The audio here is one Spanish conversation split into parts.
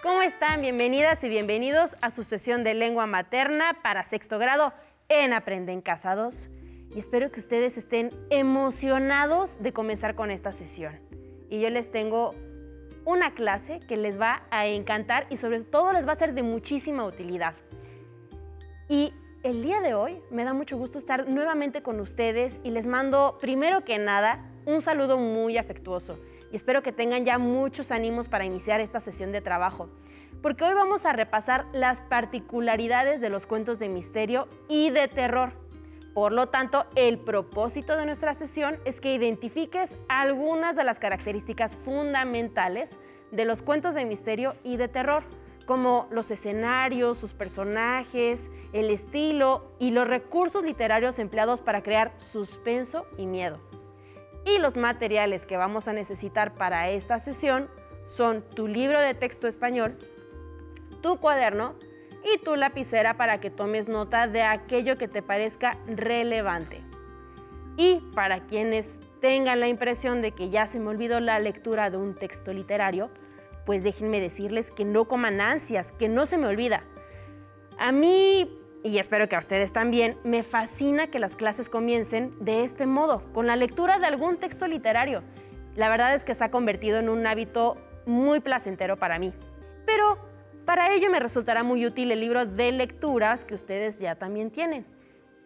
¿Cómo están? Bienvenidas y bienvenidos a su sesión de lengua materna para sexto grado en Aprende en Casa 2. Y espero que ustedes estén emocionados de comenzar con esta sesión. Y yo les tengo una clase que les va a encantar y sobre todo les va a ser de muchísima utilidad. Y el día de hoy me da mucho gusto estar nuevamente con ustedes y les mando, primero que nada, un saludo muy afectuoso. Y espero que tengan ya muchos ánimos para iniciar esta sesión de trabajo, porque hoy vamos a repasar las particularidades de los cuentos de misterio y de terror. Por lo tanto, el propósito de nuestra sesión es que identifiques algunas de las características fundamentales de los cuentos de misterio y de terror, como los escenarios, sus personajes, el estilo y los recursos literarios empleados para crear suspenso y miedo. Y los materiales que vamos a necesitar para esta sesión son tu libro de texto español, tu cuaderno y tu lapicera para que tomes nota de aquello que te parezca relevante. Y para quienes tengan la impresión de que ya se me olvidó la lectura de un texto literario, pues déjenme decirles que no coman ansias, que no se me olvida. A mí, y espero que a ustedes también, me fascina que las clases comiencen de este modo, con la lectura de algún texto literario. La verdad es que se ha convertido en un hábito muy placentero para mí. Pero para ello me resultará muy útil el libro de lecturas que ustedes ya también tienen.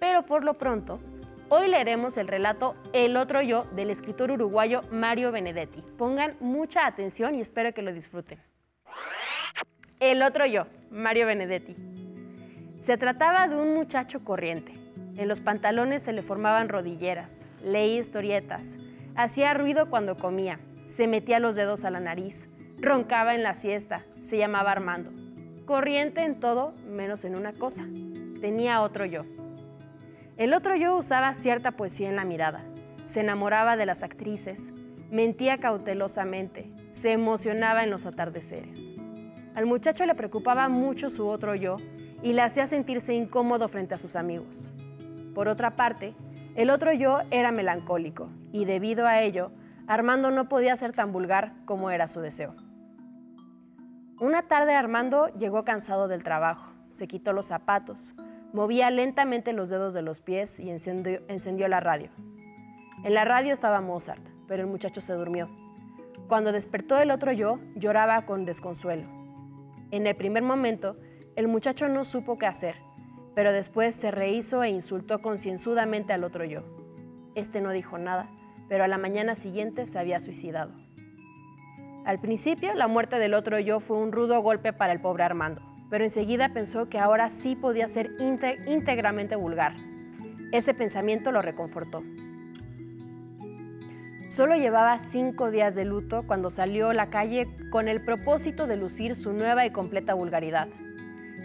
Pero por lo pronto, hoy leeremos el relato El otro yo del escritor uruguayo Mario Benedetti. Pongan mucha atención y espero que lo disfruten. El otro yo, Mario Benedetti. Se trataba de un muchacho corriente. En los pantalones se le formaban rodilleras, leía historietas, hacía ruido cuando comía, se metía los dedos a la nariz, roncaba en la siesta, se llamaba Armando. Corriente en todo, menos en una cosa. Tenía otro yo. El otro yo usaba cierta poesía en la mirada, se enamoraba de las actrices, mentía cautelosamente, se emocionaba en los atardeceres. Al muchacho le preocupaba mucho su otro yo y le hacía sentirse incómodo frente a sus amigos. Por otra parte, el otro yo era melancólico y debido a ello, Armando no podía ser tan vulgar como era su deseo. Una tarde Armando llegó cansado del trabajo, se quitó los zapatos, movía lentamente los dedos de los pies y encendió la radio. En la radio estaba Mozart, pero el muchacho se durmió. Cuando despertó el otro yo, lloraba con desconsuelo. En el primer momento, el muchacho no supo qué hacer, pero después se rehizo e insultó concienzudamente al otro yo. Este no dijo nada, pero a la mañana siguiente se había suicidado. Al principio, la muerte del otro yo fue un rudo golpe para el pobre Armando, pero enseguida pensó que ahora sí podía ser íntegramente vulgar. Ese pensamiento lo reconfortó. Solo llevaba 5 días de luto cuando salió a la calle con el propósito de lucir su nueva y completa vulgaridad.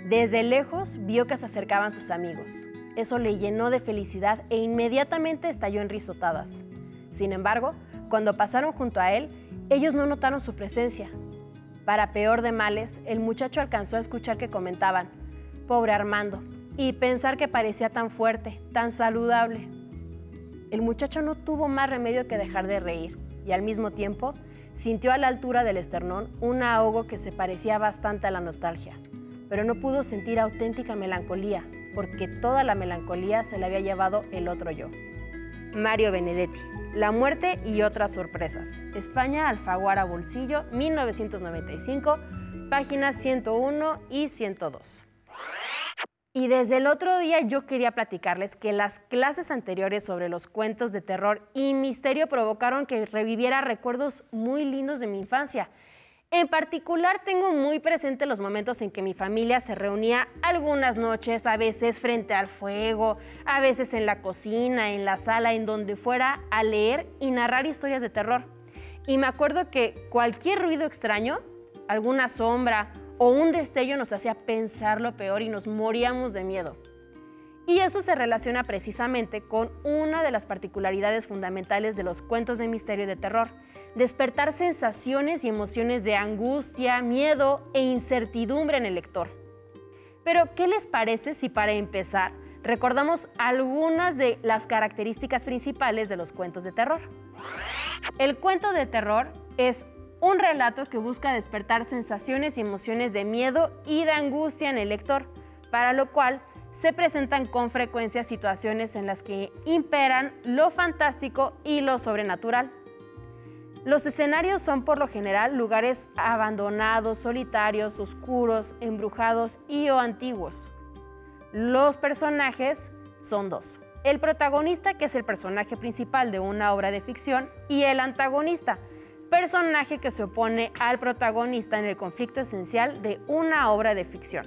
Desde lejos vio que se acercaban sus amigos. Eso le llenó de felicidad e inmediatamente estalló en risotadas. Sin embargo, cuando pasaron junto a él, ellos no notaron su presencia. Para peor de males, el muchacho alcanzó a escuchar que comentaban, «Pobre Armando», y pensar que parecía tan fuerte, tan saludable. El muchacho no tuvo más remedio que dejar de reír y al mismo tiempo sintió a la altura del esternón un ahogo que se parecía bastante a la nostalgia. Pero no pudo sentir auténtica melancolía, porque toda la melancolía se la había llevado el otro yo. Mario Benedetti, La muerte y otras sorpresas. España, Alfaguara Bolsillo, 1995, páginas 101 y 102. Y desde el otro día yo quería platicarles que las clases anteriores sobre los cuentos de terror y misterio provocaron que reviviera recuerdos muy lindos de mi infancia. En particular, tengo muy presente los momentos en que mi familia se reunía algunas noches, a veces frente al fuego, a veces en la cocina, en la sala, en donde fuera, a leer y narrar historias de terror. Y me acuerdo que cualquier ruido extraño, alguna sombra o un destello nos hacía pensar lo peor y nos moríamos de miedo. Y eso se relaciona precisamente con una de las particularidades fundamentales de los cuentos de misterio y de terror: despertar sensaciones y emociones de angustia, miedo e incertidumbre en el lector. Pero, ¿qué les parece si para empezar recordamos algunas de las características principales de los cuentos de terror? El cuento de terror es un relato que busca despertar sensaciones y emociones de miedo y de angustia en el lector, para lo cual se presentan con frecuencia situaciones en las que imperan lo fantástico y lo sobrenatural. Los escenarios son por lo general lugares abandonados, solitarios, oscuros, embrujados y o antiguos. Los personajes son dos: el protagonista, que es el personaje principal de una obra de ficción, y el antagonista, personaje que se opone al protagonista en el conflicto esencial de una obra de ficción.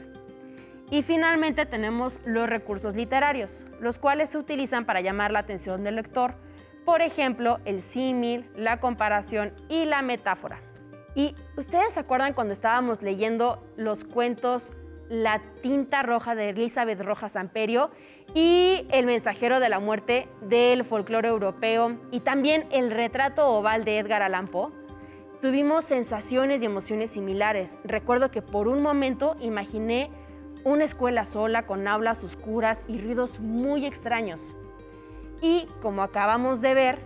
Y finalmente tenemos los recursos literarios, los cuales se utilizan para llamar la atención del lector, por ejemplo, el símil, la comparación y la metáfora. ¿Y ustedes se acuerdan cuando estábamos leyendo los cuentos La tinta roja de Elizabeth Rojas Samperio y El mensajero de la muerte del folclore europeo y también El retrato oval de Edgar Allan Poe? Tuvimos sensaciones y emociones similares. Recuerdo que por un momento imaginé una escuela sola con aulas oscuras y ruidos muy extraños. Y como acabamos de ver,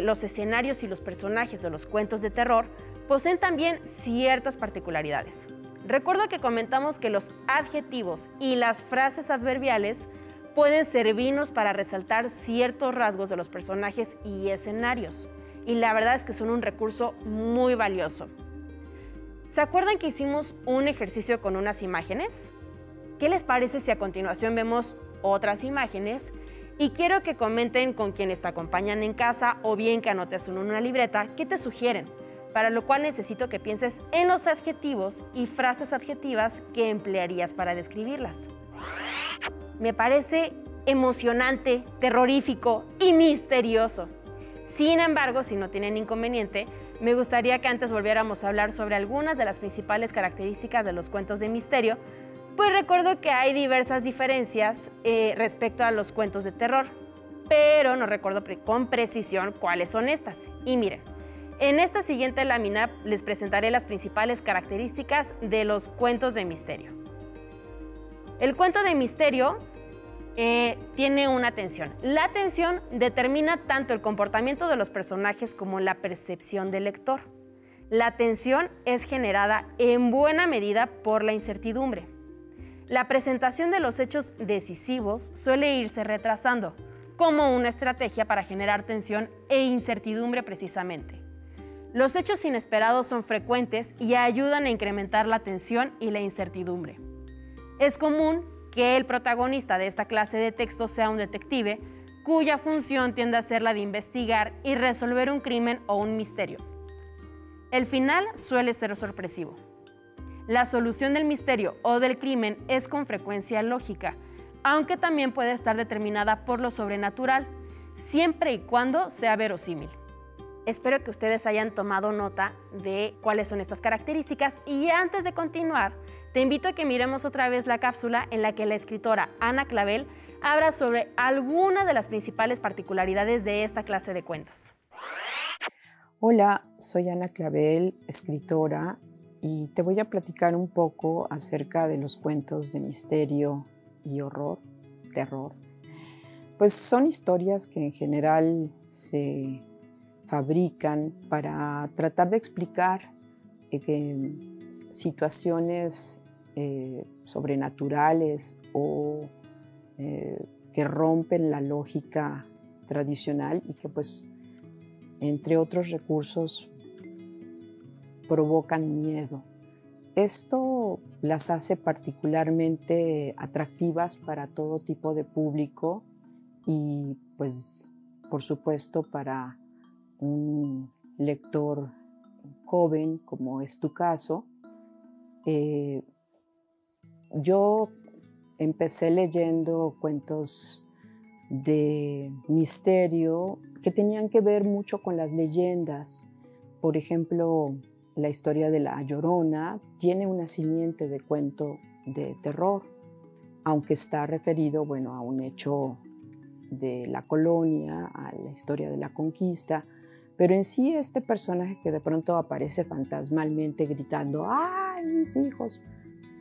los escenarios y los personajes de los cuentos de terror poseen también ciertas particularidades. Recuerdo que comentamos que los adjetivos y las frases adverbiales pueden servirnos para resaltar ciertos rasgos de los personajes y escenarios. Y la verdad es que son un recurso muy valioso. ¿Se acuerdan que hicimos un ejercicio con unas imágenes? ¿Qué les parece si a continuación vemos otras imágenes? Y quiero que comenten con quienes te acompañan en casa o bien que anotes en una libreta qué te sugieren, para lo cual necesito que pienses en los adjetivos y frases adjetivas que emplearías para describirlas. Me parece emocionante, terrorífico y misterioso. Sin embargo, si no tienen inconveniente, me gustaría que antes volviéramos a hablar sobre algunas de las principales características de los cuentos de misterio, pues recuerdo que hay diversas diferencias respecto a los cuentos de terror, pero no recuerdo con precisión cuáles son estas. Y miren, en esta siguiente lámina les presentaré las principales características de los cuentos de misterio. El cuento de misterio tiene una tensión. La tensión determina tanto el comportamiento de los personajes como la percepción del lector. La tensión es generada en buena medida por la incertidumbre. La presentación de los hechos decisivos suele irse retrasando, como una estrategia para generar tensión e incertidumbre precisamente. Los hechos inesperados son frecuentes y ayudan a incrementar la tensión y la incertidumbre. Es común que el protagonista de esta clase de texto sea un detective, cuya función tiende a ser la de investigar y resolver un crimen o un misterio. El final suele ser sorpresivo. La solución del misterio o del crimen es con frecuencia lógica, aunque también puede estar determinada por lo sobrenatural, siempre y cuando sea verosímil. Espero que ustedes hayan tomado nota de cuáles son estas características y antes de continuar, te invito a que miremos otra vez la cápsula en la que la escritora Ana Clavel habla sobre algunas de las principales particularidades de esta clase de cuentos. Hola, soy Ana Clavel, escritora, y te voy a platicar un poco acerca de los cuentos de misterio y horror, terror. Pues son historias que en general se fabrican para tratar de explicar situaciones sobrenaturales o que rompen la lógica tradicional y que pues entre otros recursos provocan miedo. Esto las hace particularmente atractivas para todo tipo de público y pues por supuesto para un lector joven como es tu caso. Yo empecé leyendo cuentos de misterio que tenían que ver mucho con las leyendas. Por ejemplo, la historia de La Llorona tiene una simiente de cuento de terror, aunque está referido, bueno, a un hecho de la colonia, a la historia de la conquista, pero en sí este personaje que de pronto aparece fantasmalmente gritando ¡ay, mis hijos!,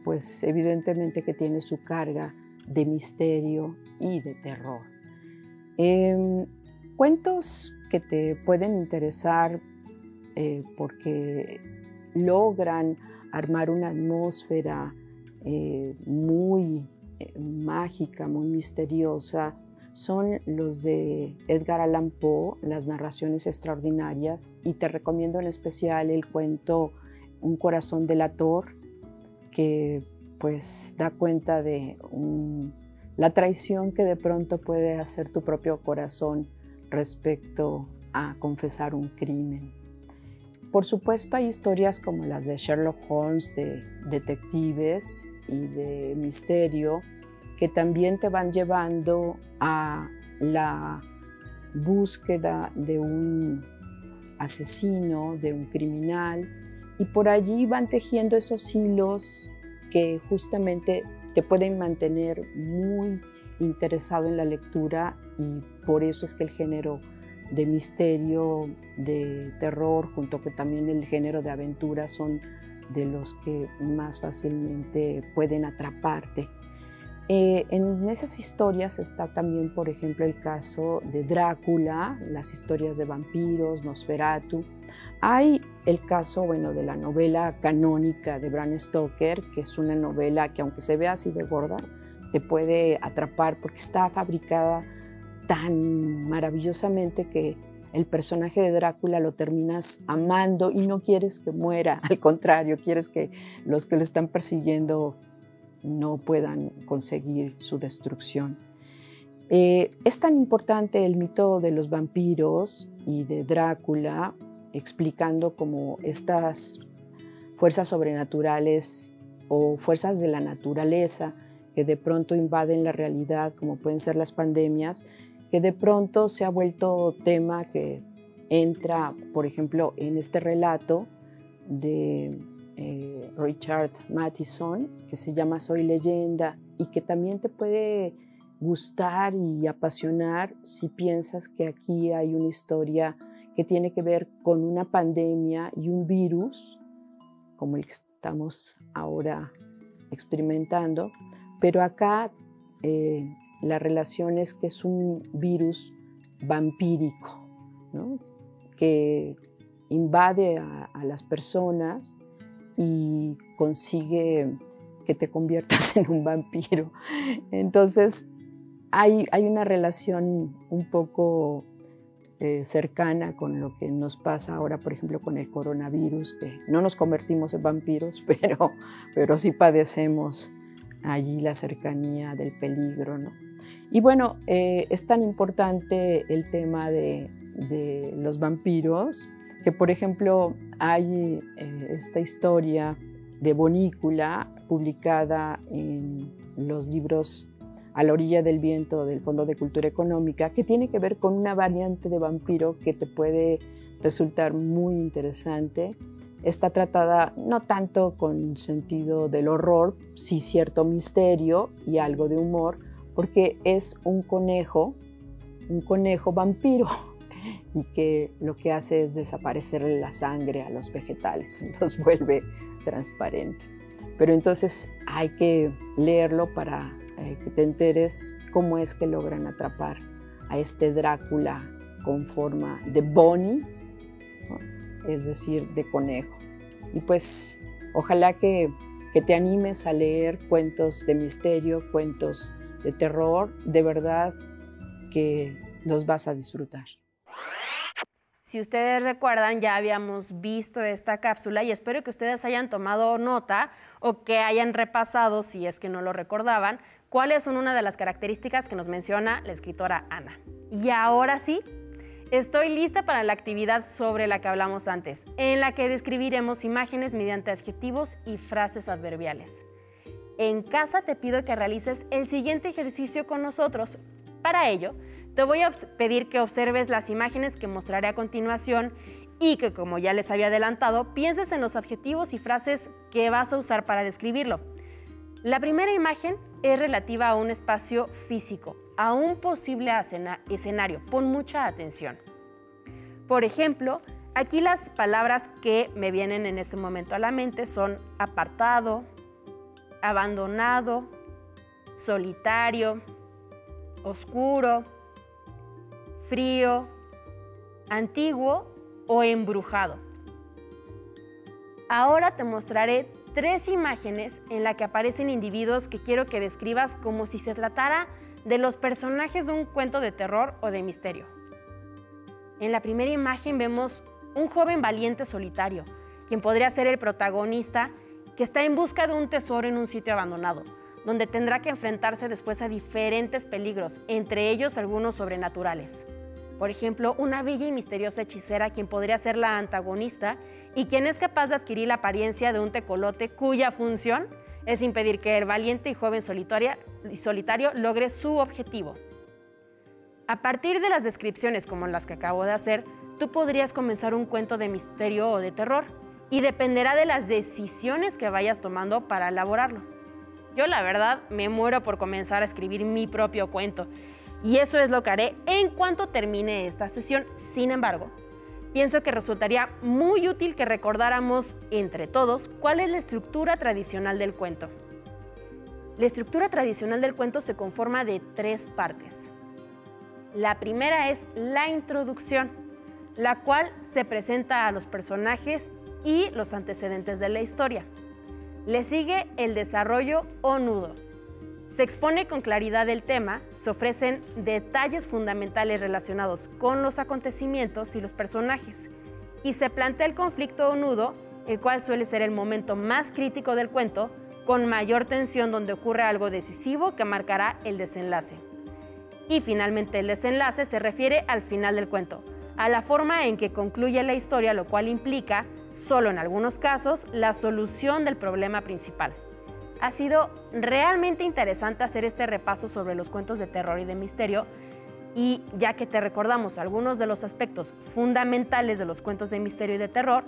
pues evidentemente que tiene su carga de misterio y de terror. Cuentos que te pueden interesar porque logran armar una atmósfera muy mágica, muy misteriosa, son los de Edgar Allan Poe, las narraciones extraordinarias, y te recomiendo en especial el cuento Un corazón delator, que pues da cuenta de la traición que de pronto puede hacer tu propio corazón respecto a confesar un crimen. Por supuesto hay historias como las de Sherlock Holmes, de detectives y de misterio, que también te van llevando a la búsqueda de un asesino, de un criminal, y por allí van tejiendo esos hilos que justamente te pueden mantener muy interesado en la lectura, y por eso es que el género de misterio, de terror, junto con también el género de aventura, son de los que más fácilmente pueden atraparte. En esas historias está también, por ejemplo, el caso de Drácula, las historias de vampiros, Nosferatu. Hay el caso, bueno, de la novela canónica de Bram Stoker, que es una novela que, aunque se vea así de gorda, te puede atrapar porque está fabricada tan maravillosamente que el personaje de Drácula lo terminas amando y no quieres que muera, al contrario, quieres que los que lo están persiguiendo no puedan conseguir su destrucción. Es tan importante el mito de los vampiros y de Drácula, explicando cómo estas fuerzas sobrenaturales o fuerzas de la naturaleza que de pronto invaden la realidad, como pueden ser las pandemias, que de pronto se ha vuelto tema que entra, por ejemplo, en este relato de Richard Matheson, que se llama Soy Leyenda, y que también te puede gustar y apasionar si piensas que aquí hay una historia que tiene que ver con una pandemia y un virus, como el que estamos ahora experimentando, pero acá la relación es que es un virus vampírico, ¿no? Que invade a las personas y consigue que te conviertas en un vampiro. Entonces hay una relación un poco cercana con lo que nos pasa ahora, por ejemplo, con el coronavirus, que no nos convertimos en vampiros, pero sí padecemos allí la cercanía del peligro, ¿no? Y bueno, es tan importante el tema de los vampiros, que por ejemplo hay esta historia de Bonícula publicada en los libros A la orilla del viento del Fondo de Cultura Económica, que tiene que ver con una variante de vampiro que te puede resultar muy interesante. Está tratada no tanto con sentido del horror, sí cierto misterio y algo de humor, porque es un conejo vampiro, y que lo que hace es desaparecerle la sangre a los vegetales, los vuelve transparentes. Pero entonces hay que leerlo para que te enteres cómo es que logran atrapar a este Drácula con forma de Bonnie, ¿no? Es decir, de conejo. Y pues ojalá que te animes a leer cuentos de misterio, cuentos de terror, de verdad que los vas a disfrutar. Si ustedes recuerdan, ya habíamos visto esta cápsula y espero que ustedes hayan tomado nota o que hayan repasado, si es que no lo recordaban, cuáles son una de las características que nos menciona la escritora Ana. Y ahora sí, estoy lista para la actividad sobre la que hablamos antes, en la que describiremos imágenes mediante adjetivos y frases adverbiales. En casa te pido que realices el siguiente ejercicio con nosotros. Para ello, te voy a pedir que observes las imágenes que mostraré a continuación y que, como ya les había adelantado, pienses en los adjetivos y frases que vas a usar para describirlo. La primera imagen es relativa a un espacio físico, a un posible escenario. Pon mucha atención. Por ejemplo, aquí las palabras que me vienen en este momento a la mente son apartado, abandonado, solitario, oscuro, frío, antiguo o embrujado. Ahora te mostraré 3 imágenes en las que aparecen individuos que quiero que describas como si se tratara de los personajes de un cuento de terror o de misterio. En la primera imagen vemos un joven valiente solitario, quien podría ser el protagonista, que está en busca de un tesoro en un sitio abandonado, donde tendrá que enfrentarse después a diferentes peligros, entre ellos algunos sobrenaturales. Por ejemplo, una bella y misteriosa hechicera, quien podría ser la antagonista y quien es capaz de adquirir la apariencia de un tecolote cuya función es impedir que el valiente y joven solitario logre su objetivo. A partir de las descripciones como las que acabo de hacer, tú podrías comenzar un cuento de misterio o de terror, y dependerá de las decisiones que vayas tomando para elaborarlo. Yo, la verdad, me muero por comenzar a escribir mi propio cuento, y eso es lo que haré en cuanto termine esta sesión. Sin embargo, pienso que resultaría muy útil que recordáramos entre todos cuál es la estructura tradicional del cuento. La estructura tradicional del cuento se conforma de 3 partes. La primera es la introducción, la cual se presenta a los personajes y los antecedentes de la historia. Le sigue el desarrollo o nudo. Se expone con claridad el tema, se ofrecen detalles fundamentales relacionados con los acontecimientos y los personajes, y se plantea el conflicto o nudo, el cual suele ser el momento más crítico del cuento, con mayor tensión, donde ocurre algo decisivo que marcará el desenlace. Y finalmente el desenlace se refiere al final del cuento, a la forma en que concluye la historia, lo cual implica, solo en algunos casos, la solución del problema principal. Ha sido realmente interesante hacer este repaso sobre los cuentos de terror y de misterio, y ya que te recordamos algunos de los aspectos fundamentales de los cuentos de misterio y de terror,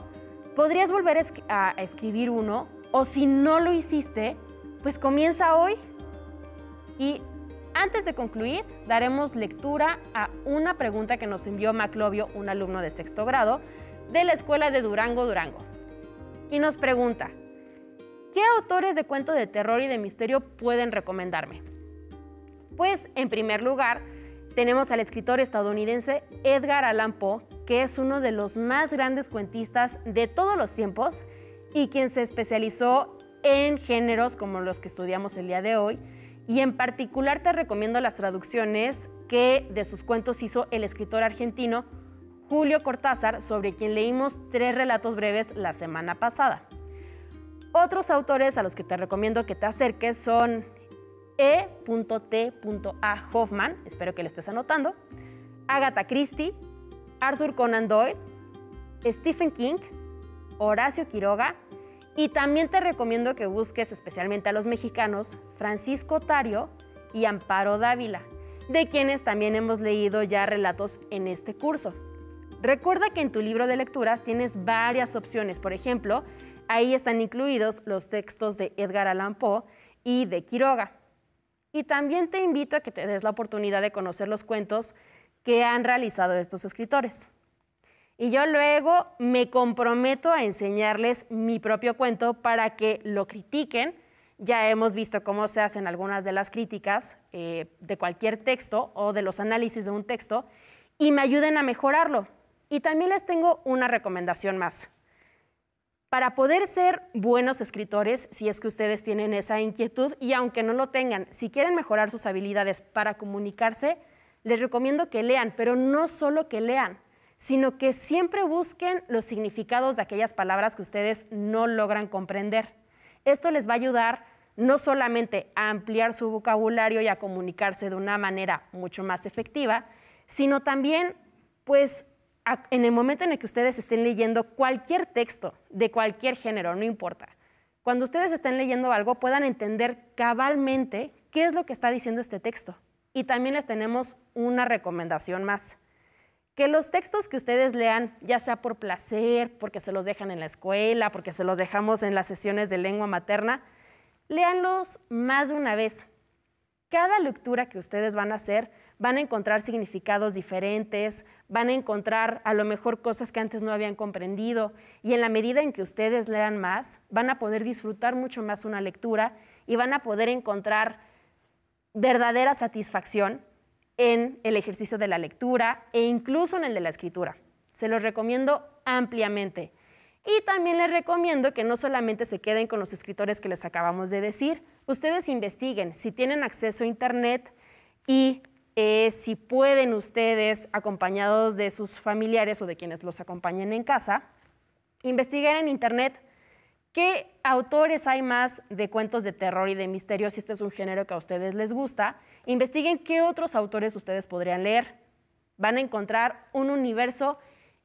podrías volver a escribir uno, o si no lo hiciste, pues comienza hoy. Y antes de concluir, daremos lectura a una pregunta que nos envió Maclovio, un alumno de 6º grado de la escuela de Durango, Durango. Y nos pregunta: ¿qué autores de cuentos de terror y de misterio pueden recomendarme? Pues, en primer lugar, tenemos al escritor estadounidense Edgar Allan Poe, que es uno de los más grandes cuentistas de todos los tiempos y quien se especializó en géneros como los que estudiamos el día de hoy. Y en particular te recomiendo las traducciones que de sus cuentos hizo el escritor argentino Julio Cortázar, sobre quien leímos 3 relatos breves la semana pasada. Otros autores a los que te recomiendo que te acerques son E.T.A. Hoffman, espero que lo estés anotando, Agatha Christie, Arthur Conan Doyle, Stephen King, Horacio Quiroga, y también te recomiendo que busques especialmente a los mexicanos Francisco Otario y Amparo Dávila, de quienes también hemos leído ya relatos en este curso. Recuerda que en tu libro de lecturas tienes varias opciones. Por ejemplo, ahí están incluidos los textos de Edgar Allan Poe y de Quiroga. Y también te invito a que te des la oportunidad de conocer los cuentos que han realizado estos escritores. Y yo luego me comprometo a enseñarles mi propio cuento para que lo critiquen. Ya hemos visto cómo se hacen algunas de las críticas de cualquier texto o de los análisis de un texto y me ayuden a mejorarlo. Y también les tengo una recomendación más. Para poder ser buenos escritores, si es que ustedes tienen esa inquietud, y aunque no lo tengan, si quieren mejorar sus habilidades para comunicarse, les recomiendo que lean, pero no solo que lean, sino que siempre busquen los significados de aquellas palabras que ustedes no logran comprender. Esto les va a ayudar no solamente a ampliar su vocabulario y a comunicarse de una manera mucho más efectiva, sino también, pues, en el momento en el que ustedes estén leyendo cualquier texto de cualquier género, no importa, cuando ustedes estén leyendo algo puedan entender cabalmente qué es lo que está diciendo este texto. Y también les tenemos una recomendación más. Que los textos que ustedes lean, ya sea por placer, porque se los dejan en la escuela, porque se los dejamos en las sesiones de lengua materna, léanlos más de una vez. Cada lectura que ustedes van a hacer, van a encontrar significados diferentes, van a encontrar a lo mejor cosas que antes no habían comprendido, y en la medida en que ustedes lean más, van a poder disfrutar mucho más una lectura y van a poder encontrar verdadera satisfacción en el ejercicio de la lectura e incluso en el de la escritura. Se los recomiendo ampliamente. Y también les recomiendo que no solamente se queden con los escritores que les acabamos de decir, ustedes investiguen si tienen acceso a internet y si pueden ustedes, acompañados de sus familiares o de quienes los acompañen en casa, investigar en internet qué autores hay más de cuentos de terror y de misterio, si este es un género que a ustedes les gusta. Investiguen qué otros autores ustedes podrían leer. Van a encontrar un universo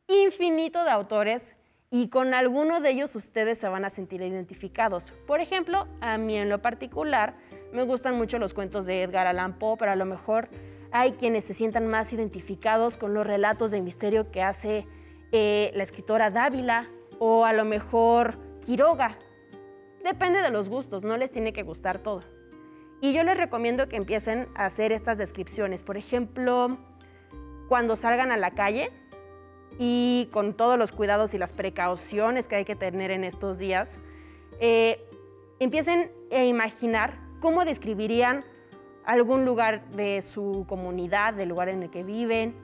infinito de autores y con alguno de ellos ustedes se van a sentir identificados. Por ejemplo, a mí en lo particular me gustan mucho los cuentos de Edgar Allan Poe, pero a lo mejor hay quienes se sientan más identificados con los relatos de misterio que hace la escritora Dávila o a lo mejor Quiroga. Depende de los gustos, no les tiene que gustar todo. Y yo les recomiendo que empiecen a hacer estas descripciones. Por ejemplo, cuando salgan a la calle y con todos los cuidados y las precauciones que hay que tener en estos días, empiecen a imaginar cómo describirían algún lugar de su comunidad, del lugar en el que viven.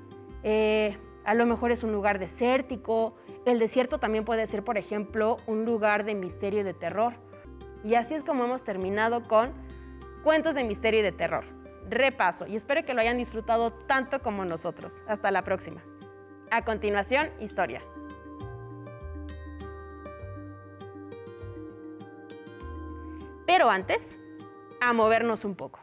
A lo mejor es un lugar desértico. El desierto también puede ser, por ejemplo, un lugar de misterio y de terror. Y así es como hemos terminado con cuentos de misterio y de terror. Repaso, y espero que lo hayan disfrutado tanto como nosotros. Hasta la próxima. A continuación, historia. Pero antes, a movernos un poco.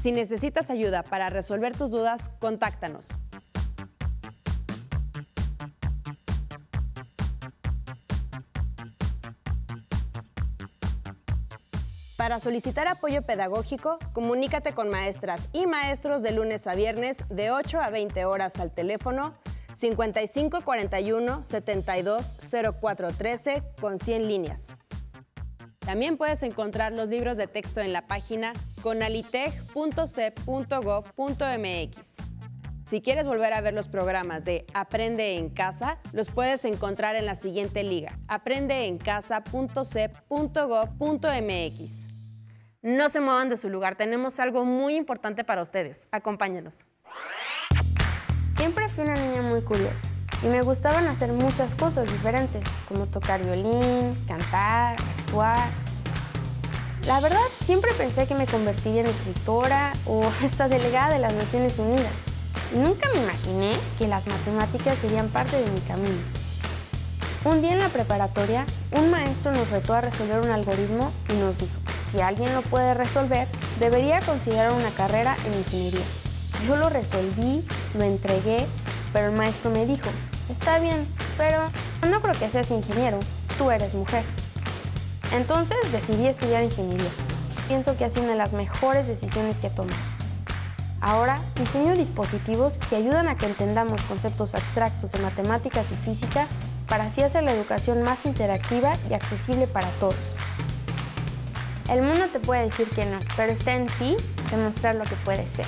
Si necesitas ayuda para resolver tus dudas, contáctanos. Para solicitar apoyo pedagógico, comunícate con maestras y maestros de lunes a viernes de 8 a 20 horas al teléfono 55 41 72 04 13 con 100 líneas. También puedes encontrar los libros de texto en la página conaliteg.cep.gov.mx. Si quieres volver a ver los programas de Aprende en Casa, los puedes encontrar en la siguiente liga, aprendeencasa.cep.gov.mx. No se muevan de su lugar, tenemos algo muy importante para ustedes. Acompáñenos. Siempre fui una niña muy curiosa y me gustaban hacer muchas cosas diferentes, como tocar violín, cantar, actuar. La verdad, siempre pensé que me convertiría en escritora o hasta delegada de las Naciones Unidas. Y nunca me imaginé que las matemáticas serían parte de mi camino. Un día en la preparatoria, un maestro nos retó a resolver un algoritmo y nos dijo, si alguien lo puede resolver, debería considerar una carrera en ingeniería. Yo lo resolví, lo entregué, pero el maestro me dijo, está bien, pero no creo que seas ingeniero, tú eres mujer. Entonces decidí estudiar ingeniería. Pienso que ha sido una de las mejores decisiones que he tomado. Ahora diseño dispositivos que ayudan a que entendamos conceptos abstractos de matemáticas y física para así hacer la educación más interactiva y accesible para todos. El mundo te puede decir que no, pero está en ti demostrar lo que puedes ser.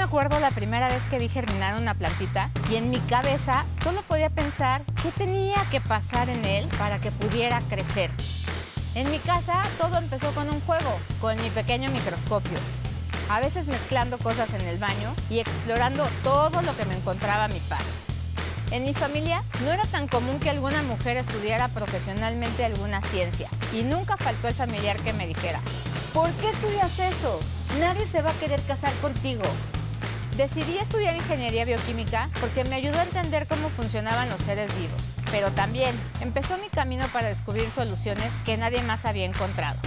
acuerdo la primera vez que vi germinar una plantita y en mi cabeza solo podía pensar qué tenía que pasar en él para que pudiera crecer. En mi casa todo empezó con un juego, con mi pequeño microscopio. A veces mezclando cosas en el baño y explorando todo lo que me encontraba a mi paso. En mi familia no era tan común que alguna mujer estudiara profesionalmente alguna ciencia y nunca faltó el familiar que me dijera: ¿por qué estudias eso? Nadie se va a querer casar contigo. Decidí estudiar ingeniería bioquímica porque me ayudó a entender cómo funcionaban los seres vivos, pero también empezó mi camino para descubrir soluciones que nadie más había encontrado.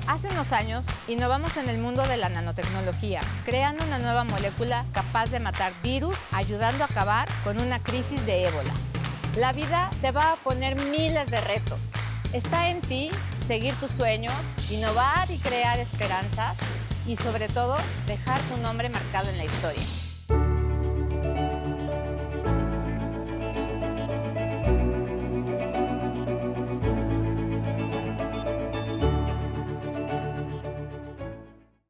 Hace unos años innovamos en el mundo de la nanotecnología, creando una nueva molécula capaz de matar virus, ayudando a acabar con una crisis de ébola. La vida te va a poner miles de retos. Está en ti seguir tus sueños, innovar y crear esperanzas y sobre todo dejar tu nombre marcado en la historia.